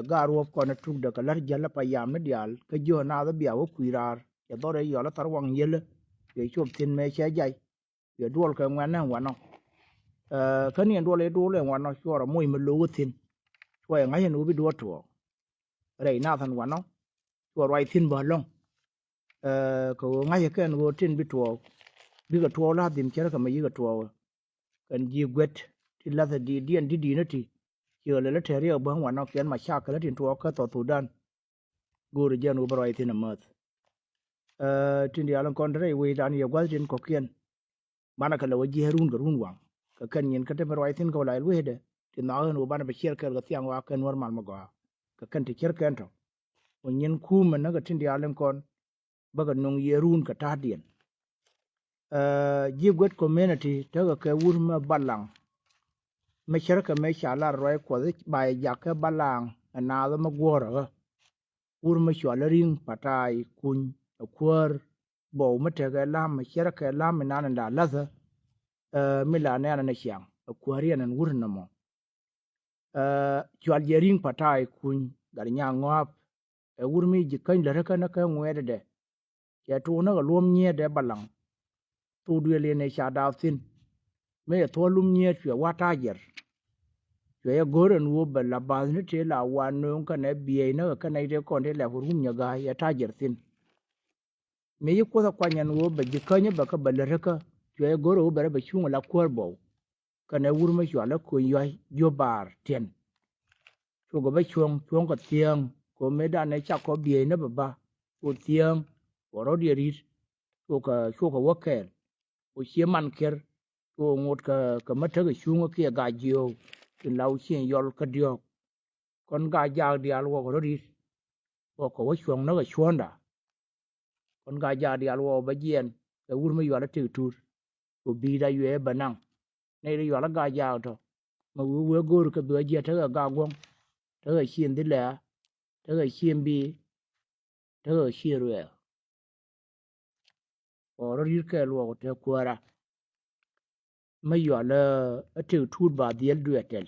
garuop kone tuk de kalar jala pa yam ne dial ke jo na da biya wo kuirar ya dore yo la tar wang yele ye chop tin me che jai ye duol ke ngwan na wano kan ye dole wano chora moy me lo tin ko ye ngai no bi do to re na than wano ko rai tin ba long ko ngai ken go tin bi to bi ga to la dim kera ka me yi ga to kan ji gwet ti la di dien di na ti yo le te ri ba wano ken ma sha ka la tin to ka to Sudan guru jan u barai tin amat tin dia lan kondre we dan ye gwal tin ko kien mana kala waji harun garun wang ka kan yen kate barai tin ko lai we de tin na no bana be cher ka ga tiang wa kan normal ma ga ka kan ti cher kan to on yen ku man na ga tin dia lan kon baga nong ye run ka ta dien ji gwet community ta ga ka wur ma balang me cher ka me sha la roi ko ba ya ka balang na da ma gora ga wur ma sha la ring patai kun kwar bo ma te ga lam ma cher ka lam na na da la za mi la na na xiang kwari nan wur na mo chwal je ring patai kun gar nya ngop wur mi ji kan la ka na ka ngwe de ya tu na ga lom nye de balang tu du le ne sha da sin me to lum nye chwe wa ta jer chwe goren wo ba la ba ne te la wa no ka ne bie na ka ne de kon de la rum nya ga ya ta jer sin me yi ko kwa nyan wo ba ji kan ba ka ba le ka chwe goro ba ba chu la kor bo ka ne wur ma chwa la ko yo bar ten chu go ba chuong ko tiang ko me da ne cha ko bie na ba ko tiang ko ro di ri chu ka wo kel o xie man ker ko ngot ka mata ga shunga ke ga jiyo tin lau chen yol ka dio kon ga ja di al wo ro di ko wo chuang na ga chuanda kon ga ja di al wo ba jien ka wur ma yo la tu tur ko bi da yue banang ne ri yo la ga ja to ma wu we gor ka be je ta ga gong ta ga chen di la ta ga chen bi ta ga chen re o ro di ka lo ko te ko ra ma yo la tu tur ba di el du etel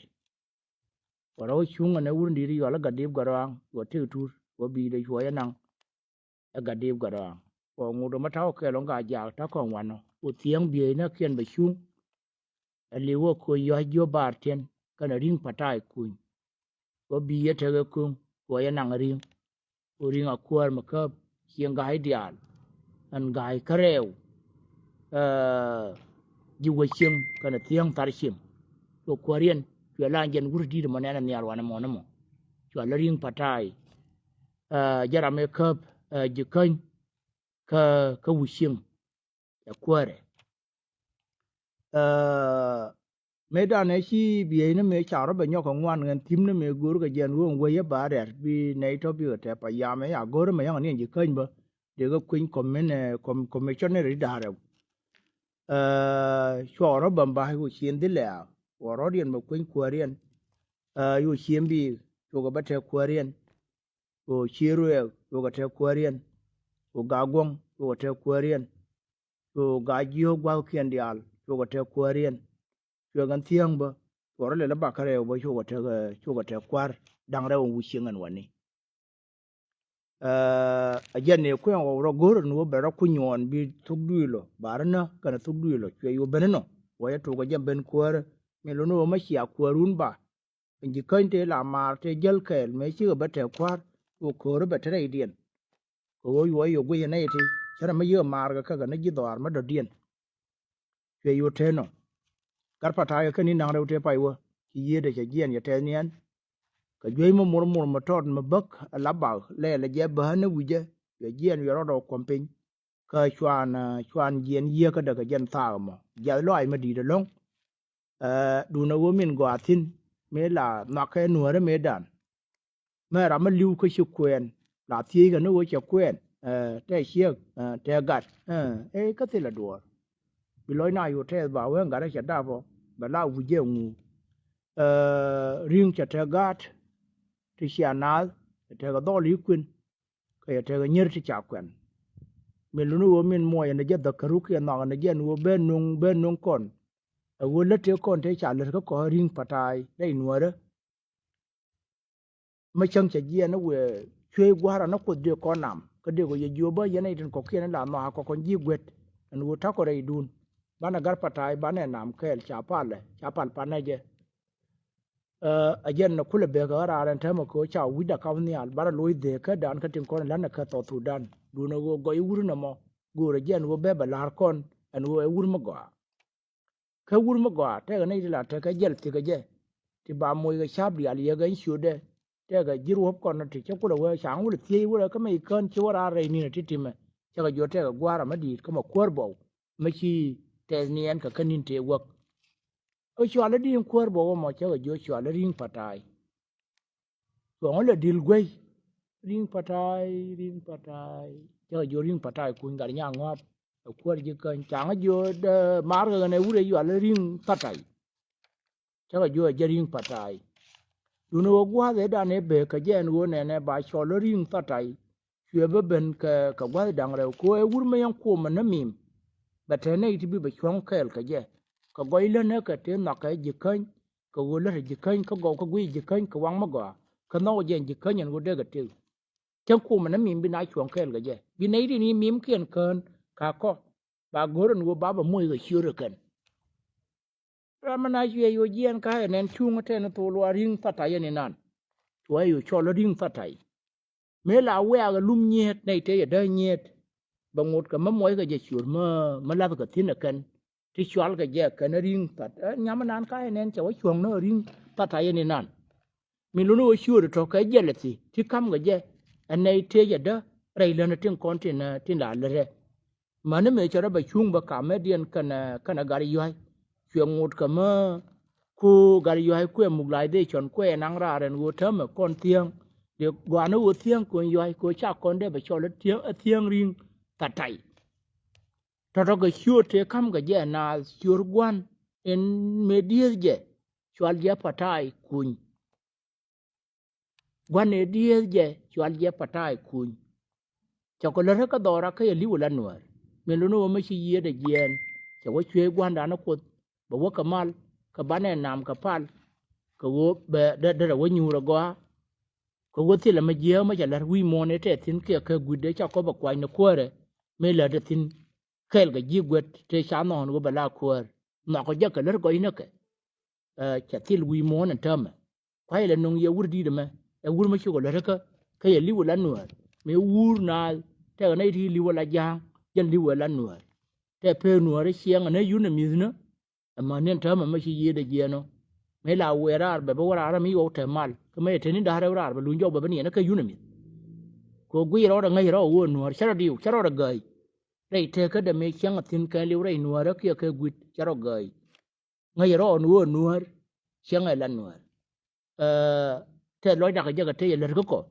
wara wo chunga ne wurin diri yola gadib garang wo te tur wo bi de yo yanang a gadib garang wo ngudo mataw ke longa ja ta ko wano wo tiang bi na kien ba chung a le wo ko yo bar ten kana ring patai kun wo bi ye te kun wo yanang ring wo ring a kwar ma ka chiang ga ideal an gai kareu ji wo chiang kana tiang tar chim wo kwarian yo la jen wur di mo na nyar wana mo na mo yo la ring patai jara me kap ji kan ka wushim ya kware me da ne shi biye ne me charo be nyoko ngwan ngan tim ne me gur ga jen wo we ya ba der bi ne to bi te pa ya me ya gor me yang ne ji kan ba de ga kuin commissioner da re choro bamba hu chin di la woro dien ma kuin kwarian yu chiem bi to ga ba te kwarian o chiru to ga te kwarian o ga gong to ga te kwarian to ga jiyo gwa kien dial to ga te kwarian to gan tiang ba woro le ba kare bo to ga te kwar dang re wu chingan wani ajen ne ko woro gor no be ra kunyon bi tugduilo barna kana tugduilo ke yo beneno waya to ga jam ben kwar me lo no ma chia kwarun ba inji kante la mar te jel kel me chi ba te kwar ko ko ba te dien ko yo gwe na yiti chara ma yo mar ga ka na ji dwar ma do dien ke yo te no kar pata ya kani na te pai wo ki ye de ke gien ya te nien ka jwe mo mur ma tot ma bak la ba le je ba na wuje ya gien yo ro kompin ka chwan gien ye ka daga jen ta mo ya lo ai ma di de long du na wo min go atin me la na ke nuore me dan me ra ma liu ko shi kwen la ti ga no wo che kwen te xie te gat ka te la do bi lo na yo te ba wen ga ra che da bo ba la wu je ngu ring che te gat ti xia na te ga do li kwen ka te ga nyer ti cha kwen me lu no wo min mo ya ne je da karu ke na ne je no ben nung kon wo le te kon te cha le ko ring patai dai nuore mà chẳng chỉ gì nó về chơi quá là nó có điều con nằm cái điều của yêu ba giờ này trên có kia nó làm mà có con gì quét anh vô thắc ở đây đun bạn agar patai bạn này nằm cái chapal pan này je ajen nó kule be ga ra ran thama ko cha wida ka ni al bara loy de ka dan ka tin kon lan ka to tu dan du no go yuru na mo go re jen wo be ba lar kon an wo wur ma go ka wur ma go te ga nei la te ka jel ti ga je ti ba mo ga shab ri al ye ga shu de te ga jiru hop kon ti che ku wo shang wo ti wo ka mai kon chi wo ra re ni ti ti me che ga jo te ga gwa ra ma di ka ma kor bo ma chi te ni en ka kanin te wok o chwa le din kor bo mo che ga jo chwa le ring patai so le dil gwei ring patai cho jo ring patai kun gar nya ngop ko ji kan chang jo de mar ga ne ure yo le ring patai cho jo je ring patai du no gwa de da ne be ka je no ne ne ba cho le ring patai chue be ben ka gwa dang re ko e ur me yan ko ma na mim ba te ne ti bi ba chong kel ka je ka go ile ne ka te na ka ji kan ka go le ji kan ka go ka gwi ji kan ka wang ma go ka no je ji kan yan go de ga te chẳng cô mà nó mìm bên ai chuồng khen cái gì bên ấy thì mìm kiên cơn cả co bà gỡ rồi bà mui cái chiếu được cần ra mà nói chuyện yêu gian cái nên chung cái nó tổ loa riêng phát tài này nàn tuổi yêu cho nó riêng phát tài mấy là quê cái lum nhiệt này thế ở đây nhiệt bằng một cái mắm muối cái gì chuột mà làm cái thiên là cần thì chuột cái gì cái nó riêng phát nhà mà nàn cái nên cháu chuồng nó riêng phát tài này nàn mình luôn nói chiếu được cho cái gì là gì thì cắm cái gì anh này thế giờ đó đây là nó trên con trên là lệ mà nếu mình cho nó bị chung và cả mấy điên cái gari yoai chuyện một cái mà cô gari yoai quê mục lại đây chọn quê năng ra rồi ngồi thơm mà con tiếng được quả nó ngồi tiếng con yoai cô cha con đây bị cho nó tiếng riêng tạt chạy cho nó cái chiếu thế cắm cái gì na chiếu quan en media gì cho anh phát tài cuốn quan ne dia je chwal je patai kun chako lere ka dora ka yeli wala nuar melono ma chi ye de jen chawo chwe gwanda na ko ba wo kamal ka bane nam ka pal ka wo be de wo nyura go ko wo ti la ma je ma jalar wi mone te tin ke ka gude chako ba kwai na kore me la de tin kel ga ji gwet te cha no no ba la kor na ko je ka ler go ina ke cha til wi mone tama kwai la nong ye wurdi de ma e wur ma chugo lere ka ye liwo la nuer me wur na te na ti liwo la jang jen liwo la nuer te pe nuer chieng ne yune mizna ma ne ta ma chi ye de je no me la wera be bo ra mi o te mal ka me te ni da ra ba lu jo ba ni na ka yune mi ko gwi ro da ngai ro wo nuer chara diu chara da gai dei te ka de me chieng tin ka liwo re nuer ka ka gwi chara gai ngai ro nuer chieng la nuer thế lối đặc cái thế là rất có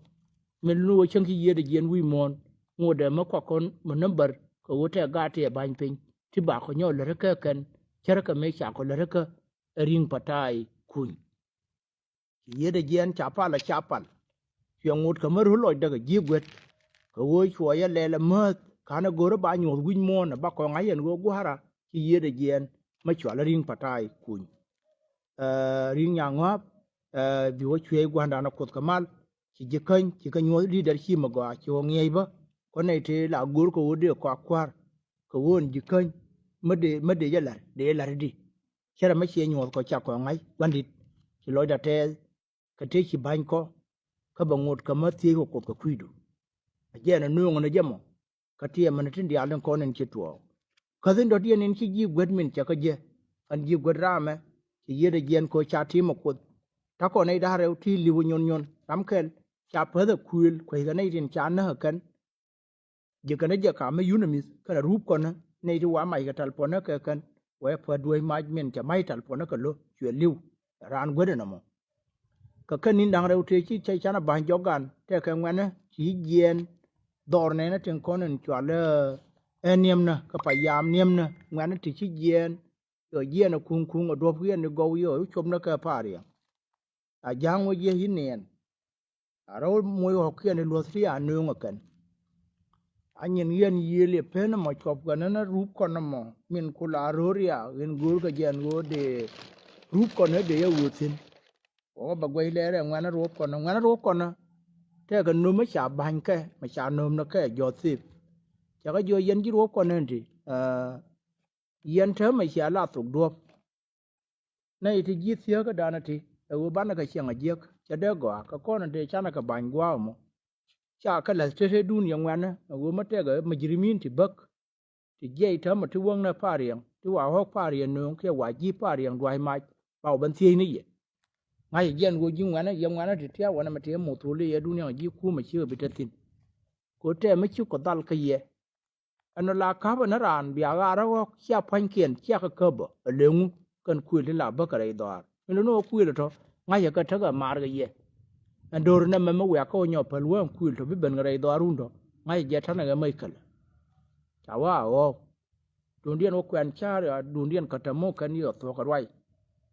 mình nuôi trong khi de gen wi mon ngồi để mà có con một number có thế gà thế ban pin thì bà có nhau là rất cần chả có mấy chả có là rất ring patai kun de gen chapal chuyện ngồi cái mới lối đặc cái gwet có ngồi chuối lẹ là mơ khả năng gỡ bà nhồi wi mon bà có ngay anh gỡ hara thì de gen mà chua là ring patai kun ring yang ngap bi wo chwe gwanda na kot kamal ci jikany ci ka nyo leader chi ma gwa ci ngey ba ko ne te la gur ko wode ko akwar ko won jikany made ya la di chara ma ci nyo ko cha ko ngai bandit ci loy da te ka te ci ban ko ka ba ngot ka ma ti ko ko kuidu je na nu ngona jamo ka ti ma tin dia lan ko nen ci to ka zin do dia nen ci ji gwed min cha ka je an ji gwed rame ci yede gen ko cha ti ma ko ta ko nei da re ti liwu nyon tam kel cha pa da kuil ko ga nei tin cha na kan je kan je ka me yunamis ka rup ko na nei ti wa mai ga tal po na ka kan wa pa duai ma men cha mai tal po na ka lo chwe liu ran gwe na mo ka kan nin dang re ti chi chai cha na ban jogan te ka ngwan na chi yen dor ne na tin ko nen chwa le eniem na ka pa yam niem na ngwan na ti chi yen yo yen na kung do yen ni go yo chom na ka pa ri a jang wo ye hinen a ro mo yo ke ne lo tri a nu ngakan anyen yen ye le pen mo chop ga na rup ko na mo min ku la ro ria gen gur ga jen go de rup ko ne de yo wutin o ba gwai le re ngwana rop kono te ga no ma sha ban ke ma sha no na ke Joseph cha ga jo yen ji rop kono ndi yen te ma sha la tu do na iti ji thia ga dana ti e wo ban ka chen a jek cha de go ka kono de cha na ka ban gwa mo cha ka la te duniya ngwana wo ma te ga ma jirimin ti bak ti je ta ma ti wong na pariang ti wa hok pariang no ke wa ji pariang dwai ma ba ban thi ni ye ngai yen go ji ngwana ye ngwana ti tia wana ma ti mo tu le ye duniya ji ku ma chi bi ta tin ko te ma chi ko dal ka ye ano la ka ba na ran bia ga ra go cha phan kien cha ka ka ba le ngu kan ku le la ba ka re do mi no ku le to ngai ya ka ta ga mar ga ye an dor na ma wa ko nyo pa lu ku to bi ben ga re do arun do ngai je ta na ga mai kala cha wa o dun dien o kwen cha ya dun dien ka ta mo kan yo to ka roi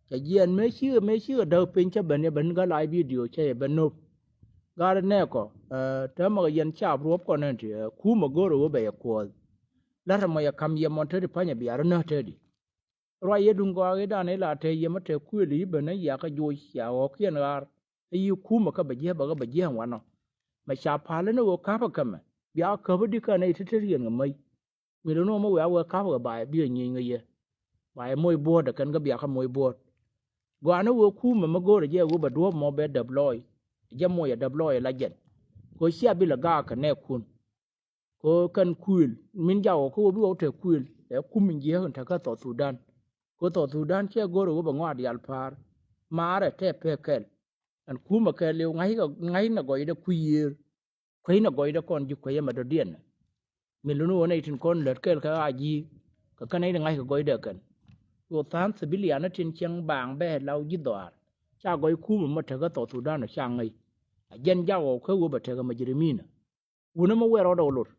cha yen me chi da pin cha ben ben ga lai video che ben no ga ne ko ta ma yen cha ro ko ne ti ku ma go ro be ko la ta ma ya kam ye mon te pa nya bi ar na te di roi ye dun go ga da ne la te ye ma te ku li ben ya ka jo ya o kien gar yi ku ma ka ba je ba ga ba je wa no ma sha pa le no ka pa ka ma bia ka ba di ka ne ti te yen mai mi no mo wa ka ba ba bi ni ngi ye ba moy bo da kan ga bia ka moy bo gwana wo ku ma go je wo ba do mo be deploy je mo ya deploy la jen ko sia bi la ga ka ne kun ko kan kuil min jawo ko bi o te kuil e ku min je han ta ka to Sudan ko to Sudan che go ro ba ngwa di al par mare te pe kel an ku ma ke le ngai na go ide ku yir ko ina go ide kon ji ko ye ma do dien min lu no ne tin kon le kel ka aji ka kan ide ngai ka go ide kan wo tan civilian tin chang bang be lau ji doar cha goi ku ma ta ga to Sudan na chang ngai jen jawo ko wo ba ta ga majrimina wuna ma wero do lur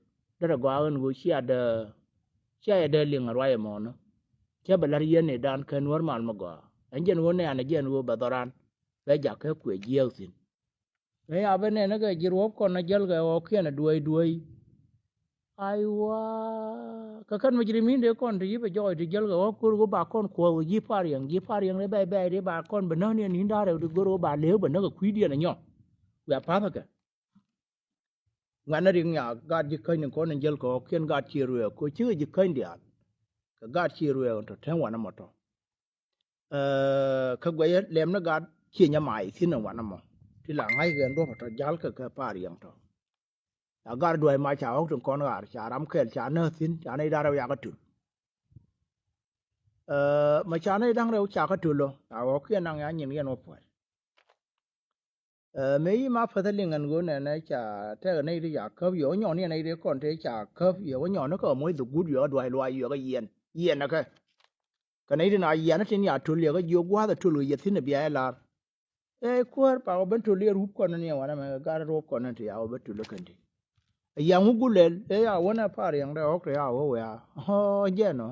da ga an go chia da ling arwa mo no che ba lar yen ne dan kan war mal ma go an jen wo ne an jen wo ba doran ba ja ka ku jiel sin ne ya ba ne na ga ji ro ko na jel ga o ke na duai aiwa ka kan majrimin de kon de ba joy de jel ga ko go ba kon ko ji pariang le ba de ba kon ba no ne ni da re de go ba le ba na ga kwi de na nyo wa pa ka ngana ring ya ga ji kan ko na jel ko ken ga chi ru ko chi ji kan dia ka ga chi ru to tan wa na mo to ka gwa ye lem na ga chi nya mai sin na wa na mo ti la ngai ga ndo to jal ka pariang to agar duai ma cha ok kon gar cha ram kel cha na sin cha nei da ra ya ka tu ma cha nei dang re cha ka tu lo a o ke nang ya nyin yen o po me yi ma fa da ling an go na na cha te nei ri ya ka yo nyo ne nei de kon te cha ka yo nyo no ko mo du gu yo duai lo yo ga yen na ka nei na yen na tin ya tu le ga yo gwa da tu lo ye tin bi ya la ko pa o ben tu le ru ko na ne wa na ma ga ro ko na ti ya o be tu le kan ti yang gulel ya wana par yang da ok ya o ya ho je no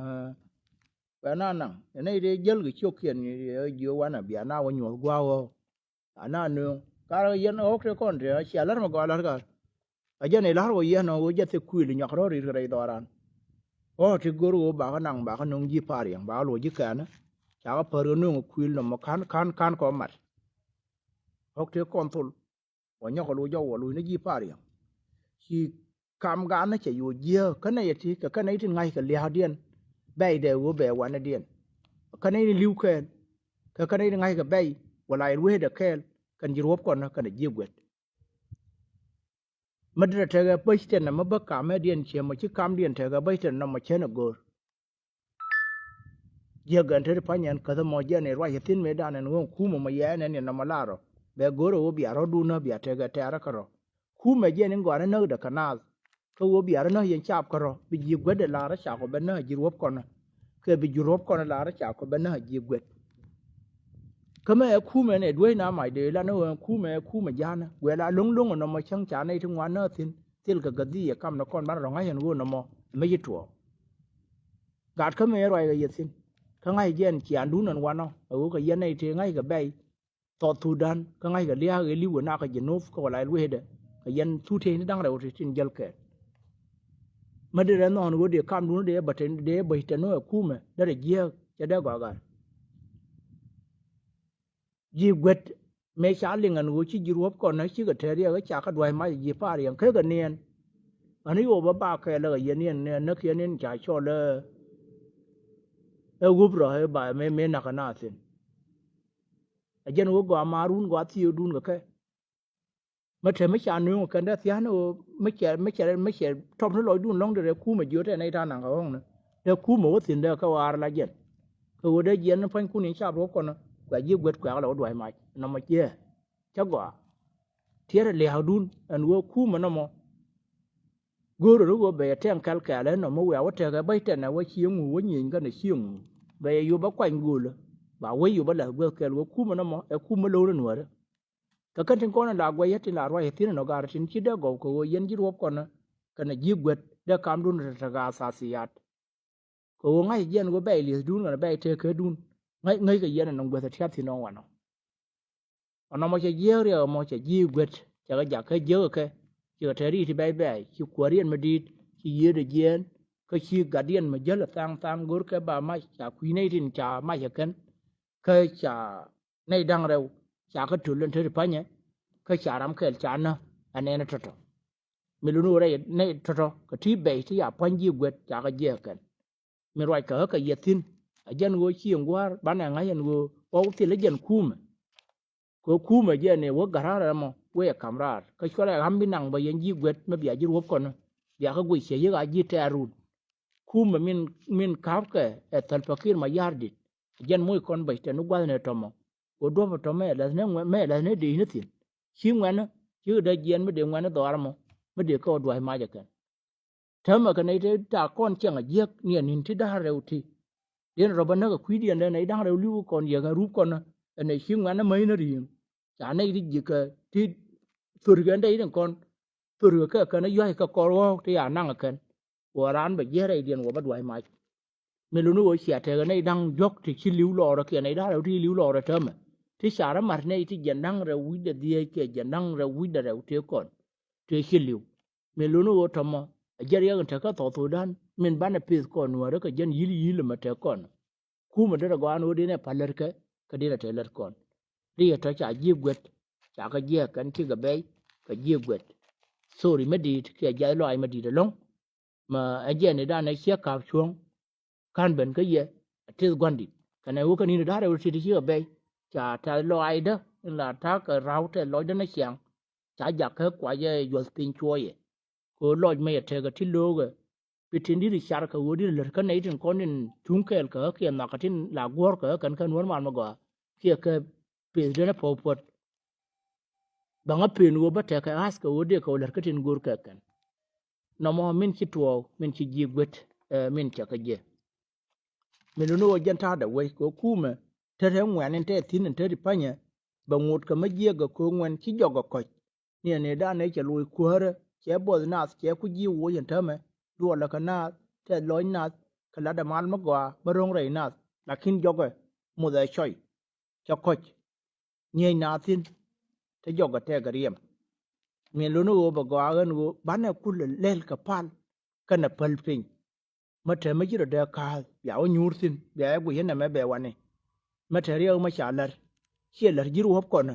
wa na nang nei de jel gi chok yen ni yo wana bia na wa nyu gwa o ana nu ka yen ok kon de cha lar ma gwa lar ga a je nei lar o ye no o je te ku li nyak ro ri re do ran o ti guru ba ka nang ba ka nung ji par yang ba lo ji ka na cha ka par nu ku no ma kan ko mat ok te kon tul wa nyak lo jo wo lu ni ji par yang chi kam ga na che yu je ka na ye ti ka na ti ngai ka lia dien bai de wo be wa na dien ka na ni liu ken ka na ni ngai ka bai wala i we de kel kan ji rop kon na ka na ji gwet ma de te ga bai sten na ma ba ka ma dien che ma chi kam dien te ga bai sten na ma che na go je gan te pa nyan ka da mo je ne rwa ye tin me da na ngo ku mo ma ye ne na ma la ro be go ro bi aro du na bi te ga te ara ka ro ku me je ne ngo na no da kana ko wo bi ara no yen chap ko ro bi ji gwet la ra cha ko ben na ji rop kon ke bi ji rop kon la ra cha ko ben na ji gwet kama e ku me ne doi na mai de la no ku me ja na we la lung no ma chang cha nei thung wa na tin til ka ga di ya kam na kon ba ro ngai hen wo no mo me ji tuo gat ka me ro ga ye tin ka ngai jen chi an du nan wa no o ka ye nei ti ngai ga bai to Sudan ka ngai ga lia ga li wo na ka je no ko la we de ka yen tu te ni dang ra o tin jel ke ma de no no de kam du de ba ten de ba te no ku me da de je ja da ga ji gwet me sha lingan wo chi jiruop kon na chi ga tere ga cha ka dwai ma ji pa riang ke ga nien ani wo ba ke la ye nien ne na ke nien cha cho le e gup ro he ba me na ka na sin a jen wo go amarun go ti dun ga ke mà thế mấy cha nuôi một cái đó thì hắn mấy cha trong nó lội đun long để khu mà dưa thế này ra nàng không nè để khu mà tiền để cái hoa là gì cái để gì nó phải khu này sao đó còn cái gì quét cái là đuổi mày nó mà chia chắc quả thế là leo đun anh wo khu mà nó mà gỡ rồi wo về thêm cái đấy nó mới quẹo thế cái bây giờ này wo chiếng wo nhìn cái này chiếng về vô bắt quanh gù rồi bảo quay vô bắt là wo cái wo khu mà nó mà khu mà lâu rồi nữa ka kan ko na lagwa yati la rwa yati no gar tin ki da go ko yen ji rop kono kana ji gwet da kam dun ta ga asasiyat ko ngai yen go bay li dun na bay te ke dun ngai ga yen no gwet ta ti no wano ono mo che yeri mo che ji gwet cha ga ja ke je ke ki ta ri ti bay bay ki ko rien ma dit ki ye de yen ka ki gadien ma jel tang gur ke ba ma cha kwi nei tin cha ma ya ken ke cha nei dang rew cha ka tulen te pa nye ka cha ram kel cha na ane na toto milunu re ne toto ka ti be ti ya pan ji gwet cha ka je ken mi roi ka yetin a jen go chi ngwar ban na ngai ngo o ti le jen kuma je ne wo garara mo we kamrar ka chola hambi nang ba yen ji gwet ma bia ji rop kono ya ka gui che ye ga ji te arun kuma min kap ke e tal pakir ma yardit jen moy kon ba te no gwal ne tomo o do to me la ne di ne tin chi ngwan chi da jen me de ngwan do armo me de ko do ma ja kan thama ka nei te ta kon chang a yek ni nin ti da re uti den ro na ka kwi di ne nei da re lu kon ye ga ru kon ne chi ngwan na mai na ri cha nei di ji ka ti tur ga dei den kon tur ka na yo ka ko ro ti ya nang kan wa ran ba ye re den wo ba do ma me lu no sia te ga nei dang jok ti chi liu lo ro ke nei da re ti liu lo ro thama ti sara mar nei ti janang re wi de die ke janang re wi de re te kon te hiliu me lu no to mo ajar ya ta ka to dan men bana pis kon wa ka jan yili ma te kon ku ma de ga no de ne paler ka de te ler kon ri ta cha ji gwet cha ka je kan ti ga be ka ji gwet sorry me di ke ja lo ai ma di de long ma ajar ne da ne sia ka chuong kan ben ka ye te gwandi kana wo ka ni da re ti ti ga be cha ta lo ai đó là ta cái rau thế lo đó nó sáng cha giặc hết quả về yuan tin chua ye ko lo me te ga ti lo ga pitin di char ka wo di le ka nei tin kon din chung kel ka ke na ka tin la gor ka kan wan man ma go ke ke pe de na po pot ba nga pe no ba te ka as ka wo de ko le ka tin gor ka kan no mo min ki tuo min ki ji gwet min cha ka je min no jan ta da we ko kuma te ngwan te tin te di panya ba ngut ka ma je ga ko ngwan ki jogo ko ne da ne ke lui kuore ke bo na ke ku ji wo yen ta me do la ka na te loy na ka la da mal ma gwa ba rong re na lakin jogo mo da choi cha ko nye na tin te jogo te ga riem me lu no ba gwa ga no ba na ku le ka pal ka na pal pin ma te ma ji da ka ya o nyur tin ya gu yen na me be wane material ma chalar chelar jiru hop kona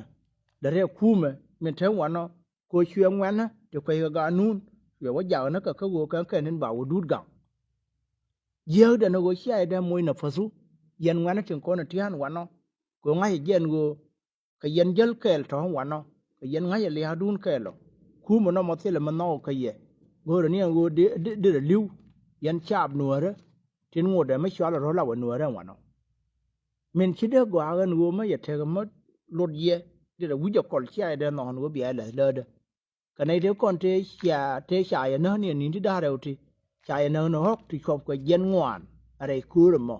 dare kuma min tan wano ko chuyen wana to kai ga nun ya waja na ka go kan kan ba wudud ga yau da na go shi da moy na fasu yan wana tin kona tian wano ko ngai gen go ka yan jel kel to wano ka yan ngai le hadun kelo kuma no mo tele ma no ka ye go ni go de liu yan chap nuore tin ngode ma shala ro la wa nuore wano men chide go agan go ma yete ga ma lod ye de da wuja kol cha de no no bi ala le de kanai de kon te sha ya no ni ni da re uti cha ya no no hok ti chop ko yen ngwan are ku ro mo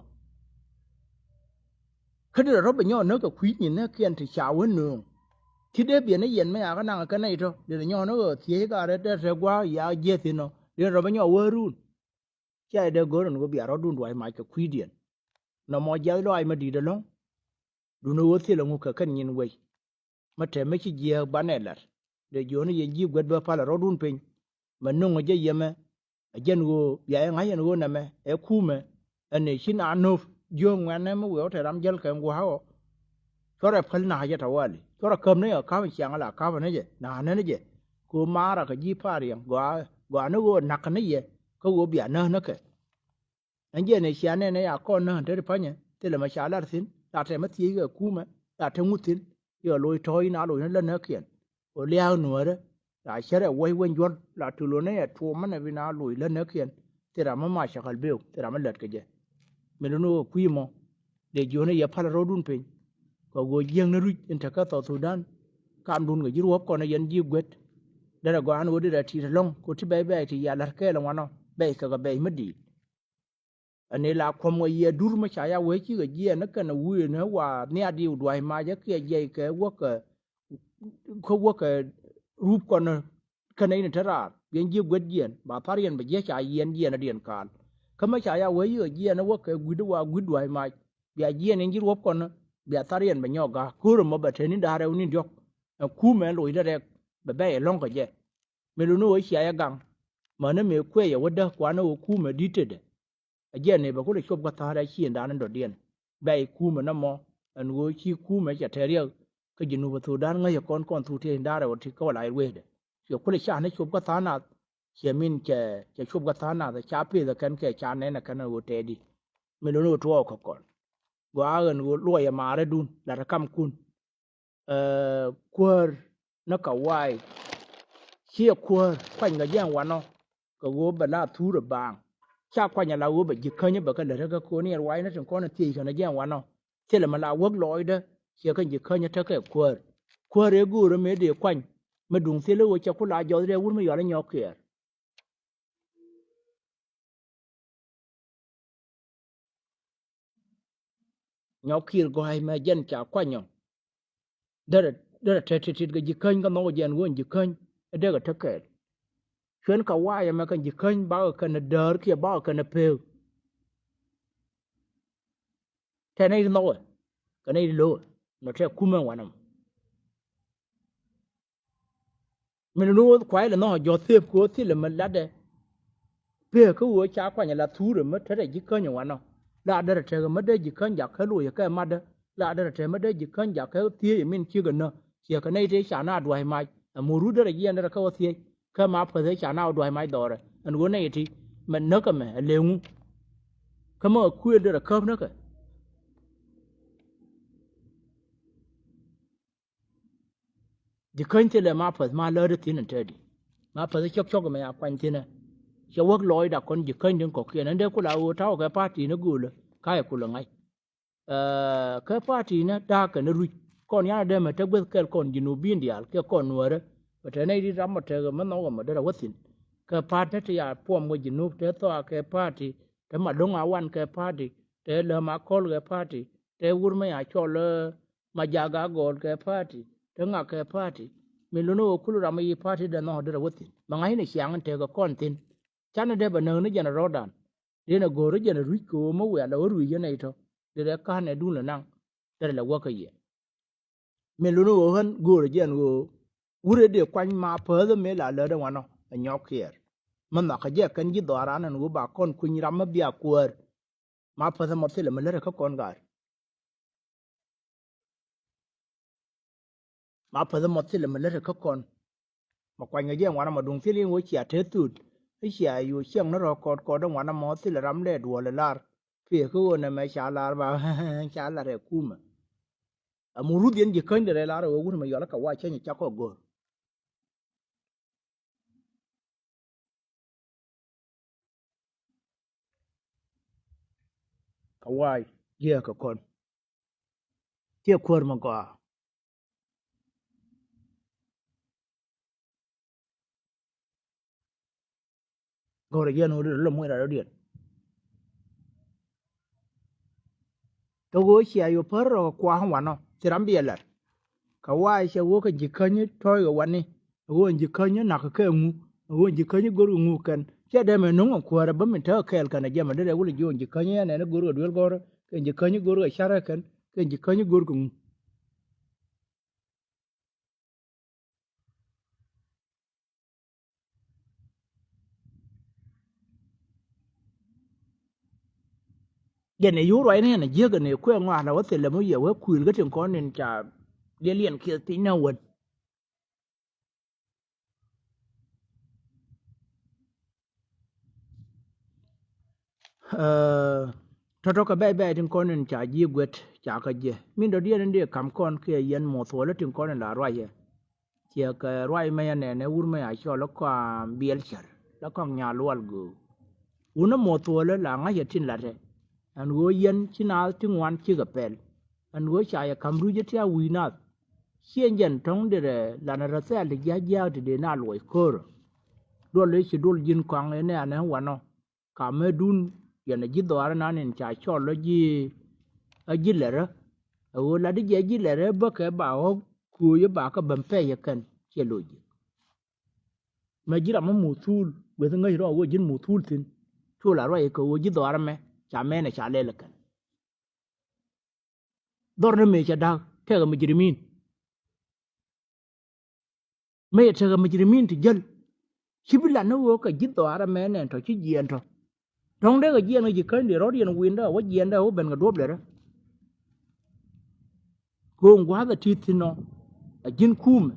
khade ro ba nyo no ka kwi ni na kien ti cha wen no ti de bi na yen ma ya ga na ka nai to de nyo no go tie ga re de gwa ya je ti no de ro ba nyo wo run cha de go ro no bi ro dun dwai ma ka kwi dien no mo ja lo ai ma di de long du no wo ti lo ka kan yin wei ma te me chi je ba ne lar de jo ne ye ji gwet ba pa la ro dun pin ma no ngo je ye me a jen go ya nga yen go na me e ku me ane shi na no jo ngwan ne mo wo te ram jel ka ngo ha o chora phal na ya tawali chora kam ne ka ba chiang la ka ba ne je na ne je ku mara ka ji pa riang gwa no go nak ne ye ko go bia na ke an je ne sia ne ya ko na de pa ne te le ma sha la sin ta te ma ti ga ku ma ta te mu tin yo loi toi na loi na na kien o liao nu re la shere wai wen yor la tu lo ne ya tu ma ne vi na loi la na kien te ra ma sha kal beu te ra ma let ke je me lo no ku mo de jo ne ya pha ro dun pe ko go jeng na ru en ta ka to Sudan kam dun ga jiru ko na yen ji gwet da go an wo de ti long ko ti be ti ya lar ke la wano be ka ga be medi ane la ko mo ye dur ma cha ya we chi ga je na ka na wu ne wa ne adi u dwai ma je ke je ke wo ka ko wo ka rup ko na ka nei ne tara yen ji gwet yen ba par yen be je cha yen na dien kan ka ma cha ya we ye je na wo ka gu de wa gu dwai ma ya je ne ji ro ko na bia tar yen be nyoga kuro mo ba teni dare uni diok ku me lo ida rek be be long ko je me lu no shi ya gang ma ne me kwe ya wada kwa na ku me ditede aje ne ba ko le chob ka tare shi nda nan do dien be ku me na mo an go chi ku me ja teriya ka jinu ba to dan nga ya kon tu te ndare o ti ko lai we de yo ko le sha ne chob ka ta na che min che chob ka ta na da cha pe da kan ke cha ne na kan o te di me lu no to ko kon gwa gần go lo ya mare dun la kam kun kwar na ka wai chia kwar kwanya ga yan wano ka go ba na tu da bang cha kwanya la go ba jikanya ba ka da ga ko ne wai na tin ko na ti ka na yan wano tele ma la wog loy da chia kan jikanya ta ka kwar e go me de kwany ma dung tele wo cha kula jo de wur me yo la nyok ker nyok kir go ai ma jen cha kwanya da te ga jikanya ga no jen won jikanya da ga ta ka chuyến cả wai mà cái gì khinh bao cái nó đỡ kia bao cái nó phèo thế này nó cái này lỗ nó sẽ cúm vào nằm mình nuôi quái là nó giọt tiếp của thì là mình lát đấy phèo cái uống cháo qua nhà là thú rồi mất thế này gì khinh vào nằm là đây là trời mất đấy gì khinh giặc cái lùi cái mặt đó là đây là trời mất đấy gì khinh giặc cái thìa mình chưa gần nữa chỉ cái này thế chả nào đuổi mai mua rút đó là gì anh đó cái thìa cái mà phải thế chả nào đuổi mai đó rồi anh uống này thì mình nấu cái mà liều cái mà khuya đó là cơm nữa cái ji kan tele ma fa ma lỡ tin tedi ma fa chok chok ma ya kwan tin che wok loy da kon ji kan din ko ke nan de kula o taw ka party na gula ka ya kula ngai ka party na da ka na ru kon ya de ma te gwe kel kon jinu bin dial ke kon wore ba te nei di ram ma te ma no ma da watin ka party te ya pom go jinu te to ka party te ma dong a wan ka party te le ma kol ka party te wur ma ya chol ma jaga gol ka party nga ke party mi luno kulu rama yi party da no da wotin mangai ne kyang te ga kontin chana de ba no ne jana rodan de na goro jana riko mo wa la ru ye ne to de ka ne du na nang da la wa ka ye mi luno han goro jan go ure de kwan ma pa da me la da wa no a nyok yer man na ka je kan ji dara nan go ba kon kun rama biya kwar ma pa da mo tele ma le ka kon gar ma pa da mo tele ma le ka kon mà quanh cái giang mà đúng thế liên với chia thế tụt cái chia yêu chiang nó rồi có đông mà mót thì là rắm lệ đùa là lar phía cái này mà xả lar vào xả lar để cùm à mua rút điện gì khơi để lar rồi cũng mà giờ nó cả quay chơi chắc có gồ cả quay giờ cả con chia khuôn mà có rồi giờ nó là mua ra điện tôi có chia yêu phở rồi qua không nó thì rắm bia lật cả quay chia vô cái gì khơi như thôi cáiวันนี้vô gì khơi như nạc cái ngu vô gì khơi như goro ngu cần chứ đây mà nung qua ra bấm mình thở kẹl cần giờ mà đây vô là gì khơi như này nó goro đuổi goro cái gì khơi như goro cái sao ra cần cái gì khơi như goro cũng giờ này yếu rồi này giờ cái này quên ngoan là có thể là mới giờ có quyền cái trường con nên chả liên liên kia tí nào quên cho cái bé trường con nên chả gì quên chả cái gì mình đầu tiên đi cầm con kia yên một số là trường con là rồi chỉ cái rồi mấy anh này ur mấy ai cho nó qua biel char nó còn nhà lual gu una một số là ngay trên là thế anh go yên chỉ nào tiếng ngoan chỉ cái pel anh go chạy cầm rú chết ya winat hiện dân trong để là nó sẽ là giá giá để na lôi cor đôi lúc chỉ đôi dân quăng này anh ấy nó cả mấy đun giờ này chỉ đồ ăn nên chạy cho nó gì ở gì lẽ đó là đi gì lẽ đó bác cái bảo cùi bà cái bấm pe cần chỉ lôi mà chỉ là một thul bây giờ ngay đó có dân một thul tin thul là rồi có gì đồ ăn mà chả mẹ này chả lẽ là cần đó là mấy cái đó theo cái mấy cái min mấy cái min thì dân chỉ biết là nó có cái gì đó ăn mẹ này thôi chứ gì ăn thôi trong đấy cái gì nó chỉ cần để rót điện win đó có gì ăn đâu bên cái đốp đấy đó gồm quá là chi tin nó dân kum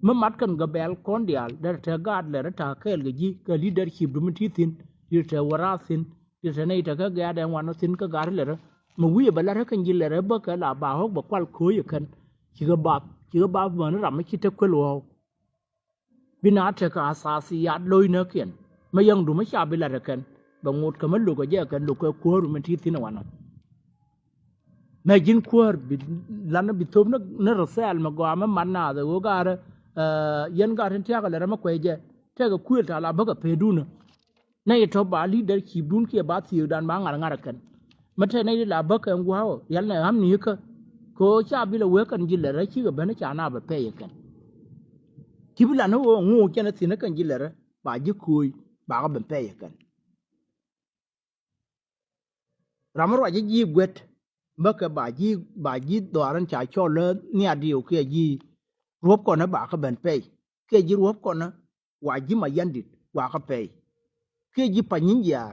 mà mắt cần cái bel con đial để theo gạt để ta cái gì cái leadership đúng chi tin để theo vara tin để theo này cái gạt để hoàn nó tin cái gạt đấy mà quý bà là cái gì là bác cái là bà học bác quan khối cái chỉ cái bắp mà nó làm mấy cái cái lúa bina cái asasiat lôi nó kiện mà yang đúng mấy sao bị là cái bằng một cái mất lúa cái gì cái lúa cái khối rồi mình chi tin hoàn mà dân khối là nó bị thôm nó rất là mà qua mà mình nào rồi cái yan gạt hiện theo cái là mà quay về theo cái khối là bác cái phê đun này cho bà leader khi đun kia bà tiêu đàn bà ngara cái mà thế này là bác cái wow yan này ham nhiều cái có cha bị là quên cái gì là chỉ cái bên cha nào bị phê cái chỉ biết là nó ngu cho nó thì nó cái gì là bà chỉ khui bà có bị phê cái làm rồi chỉ quét mà cái bà chỉ đồ ăn chạy cho lớn nhà điều kia gì rốt con nó bà có bị phê cái gì rốt con nó quả chỉ mà yan đi bà có phê cái gì phải nhìn giờ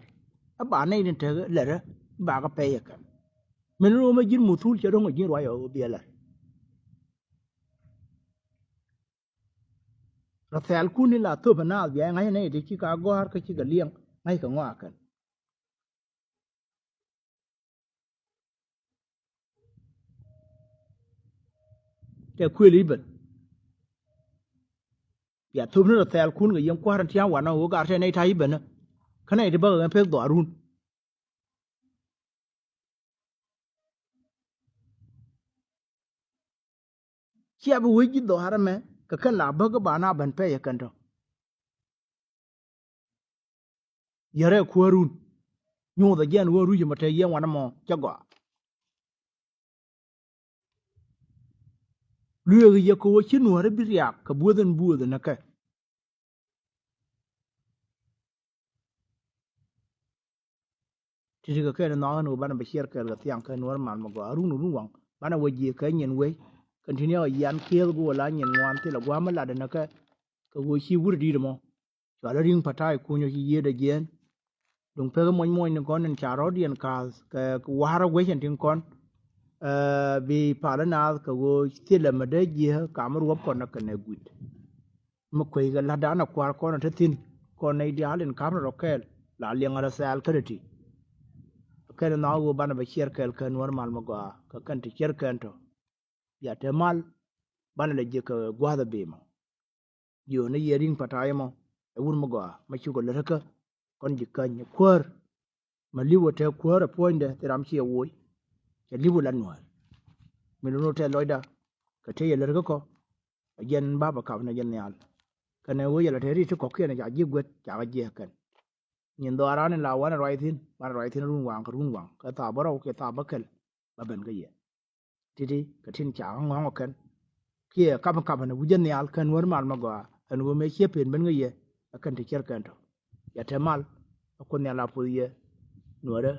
bà này nên thế là bà có phê cái mình nói mà dính một thul cho đông ở dính rồi ở bia là rồi theo cuốn này là tôi phải nói về ngay này thì chỉ có gói cái chỉ có liang ngay cả ngoa cái cái khuya lý bẩn giờ tôi nói là theo cuốn người dân qua thằng cháu nó có cái này thấy bẩn cái này thì bao giờ phải đòi run chỉ là với cái đồ hàng mà cái là bao cái bà nào bẩn phải cái đó giờ này khuya run nhiều thời gian khuya run mà thời gian mà nó chắc quá lừa cái gì cô chỉ nuôi được bị riak cái bùa đần cái thì cái nó nó bạn bị share cái tiếng cái nuôi mà có run wang bạn nào về cái nhìn về continue yan kiel go la nhìn ngoan thì là quá mà là đần cái wo chi wur đi mà cho là riêng patai cô nhớ gì để gen đồng phê cái mồi nó con nên chả rõ điện cái wara quay hiện tiếng con vì phải là cái wo chỉ là mà để gì cả mà ruột con nó cái này good mà quay cái là đã nó qua con nó tin con này đi alin cảm nó cái là liên ở sal cái gì cái nó wo bạn bị share cái normal mà cái kan ti share cái đó ya temal bạn là gì cái gua da bema yo ne yering patai mo ewun mo ma chu ko le ka kon jikan ni kwar ma liwo te kwar poinde te ram chi wo ke liwo lan no mi no te loida ka te yele ko yen baba ka na yen yal ka ne wo yele te ri ko ke na ja ji gwet ja ga je kan nyin do ara ne la wa na roi thin run wang ka ta baro ke ta bakel ba ben ga ye tidi ka tin cha ngong kan kia ka na wujen yal kan war mal ma ga an wo me che pen ben ga ye akan te cher kan to ya te mal ko ne la pu ye no re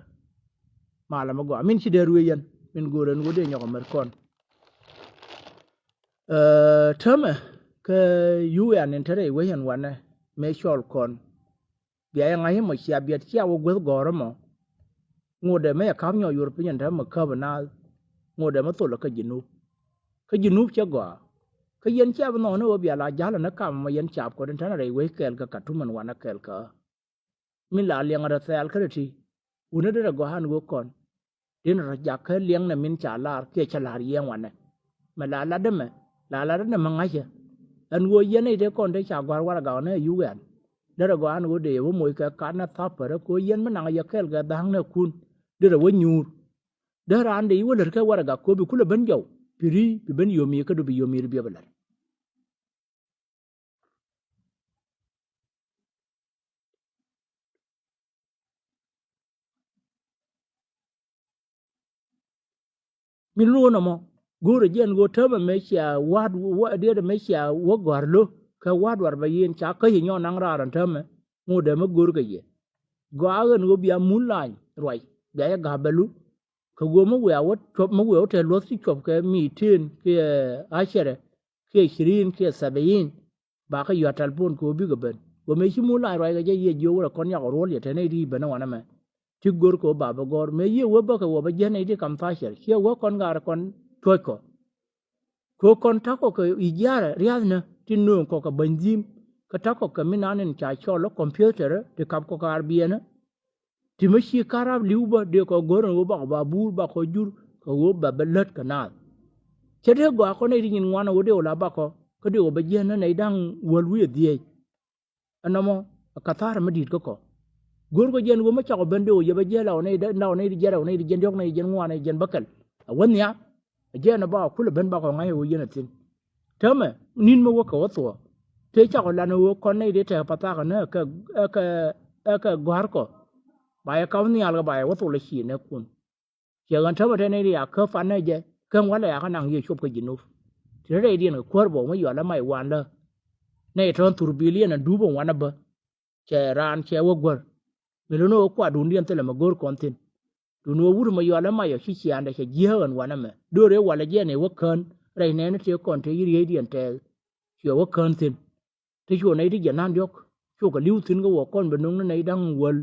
mala ma go min ci de ruye yen min go ren wode nyoko mer kon tama ke UN entere we hen wane me shol kon biya nga he mo sia biya tia wo gwe goro mo ngode me ya kam nyo European ta ma ka bana ngode ma to la ka jinub cha go ka yen cha no no bi ala jala na kam ma yen cha ko den tan re we kel ka tuman wana kel ka min la liang ra sel ka ti una de go han go kon din ra ja ka liang na min cha la ke cha la rieng wana ma la de me la de ma nga cha an go yen de kon de cha gwar wara ga na yu gan de go an go de wo moy ka na ta pa ko yen ma na ya kel ga dang na kun de wo nyur de ran de wo le ka wara ga ko bi kula ban jaw piri bi ban yomi ka do bi yomi bi bala min lo no mo gore jen go tama me cha wad wa de me cha wo gorlo ka wad war ba yen cha ka yin yo nang ra ran tama mo de ma gor ga ye go agen go bia mun lai roi ga ya ga belu ka go mo wa wat chop mo wa te lo si chop ka mi tin ke ashere ke shirin ke sabayin ba ka yo talpon ko bi ga ben go me shi mun lai roi ga ye yo ra kon ya ro le te ne ri bana wana me ti gor ko baba gor me ye wo ba ka wo ba je ne di kam fa sher ye wo kon gar kon toy ko kon ta ko ijara rial na ti no ko ka banjim ka ta ko ka minanen cha cho lo computer ti kap ko kar biena ti ma shi karab liuba de ko gor no ba bur ba ko jur ko wo ba belet kanal che de go ko ne rin ngwana wo de la ba ko de wo ba je na ne dang wol wi die anamo ka tar ma dit ko gor ko jen go ma cha ko bende o ye ba je la ne da na ne di jera ne di jen yok ne jen ngwana jen bakal won ya je na ba kula ben ba ko ngai wo yen tin tama nin mo wo ko to te cha ko la no wo ko ne de te pata ka na ka gwar ko ba ya ka ni al ga ba wo to le chi ne kun je gan tama te ne ya ka fa ne je kan wala ya ka nang ye chop ka jinu te re di ne ko bo ma yo la mai wan la ne ton tur bilion na du bo wana ba che ran che wo gwar me lo no kwa dun dien te la ma gor kon tin du no wur ma yo la ma yo chi chi anda che je han wana me do re wala je ne wo kan re ne ne te kon te yiri dien te che wo kan tin te cho ne di janan yok cho ka liu tin go wo kon be nong ne dang wol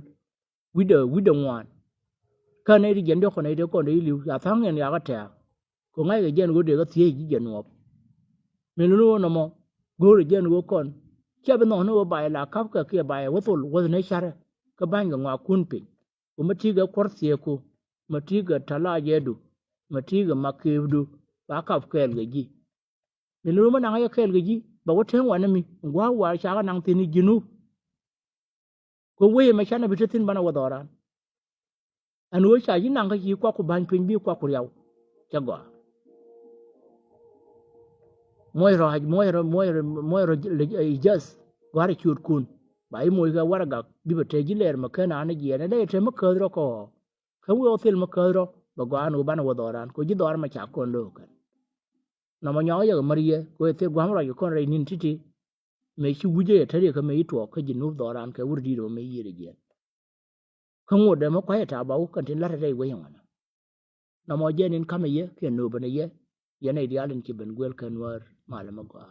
wi de wan ka ne di jen do ko ne de kon de liu ya thang ne ya ka ta ko ngai ge jen go de ga tie ji jen wo me lo no mo go re jen go kon che be no no ba la kap ka ke ba wo to wo ne share ka ban ga ngwa kun pin ko mati ga kwartiye ko mati ga tala yedu mati ga makibdu ba ka kel ga ji ni lu ma na ya kel ga ji ba wo ten wa na mi ngwa wa sha ga nang tin jinu ko we ma sha na bitatin bana wa dora an wo sha ji nang ga ji kwa ku ban pin bi kwa ku yaw cha go moyro jas gwari chut kun ba i moy ga wara ga bi ba te ji ler ma kana na ji na de te ma ka ro ko ka wo fil ma ka ro ba ga anu ban wo doran ko ji dor ma cha kon lo ka na ma nyaw ya mariye ko te gwam ra ko re nin titi me shi wuje ya tare ka me to ka ji nu doran ka wurdi do me yire je kan wo da ma kwa ta ba kan tin la dai wayan wana na mo je nin kama ye ke no bane ye yana idealin ki ben gwel kan war malama gwa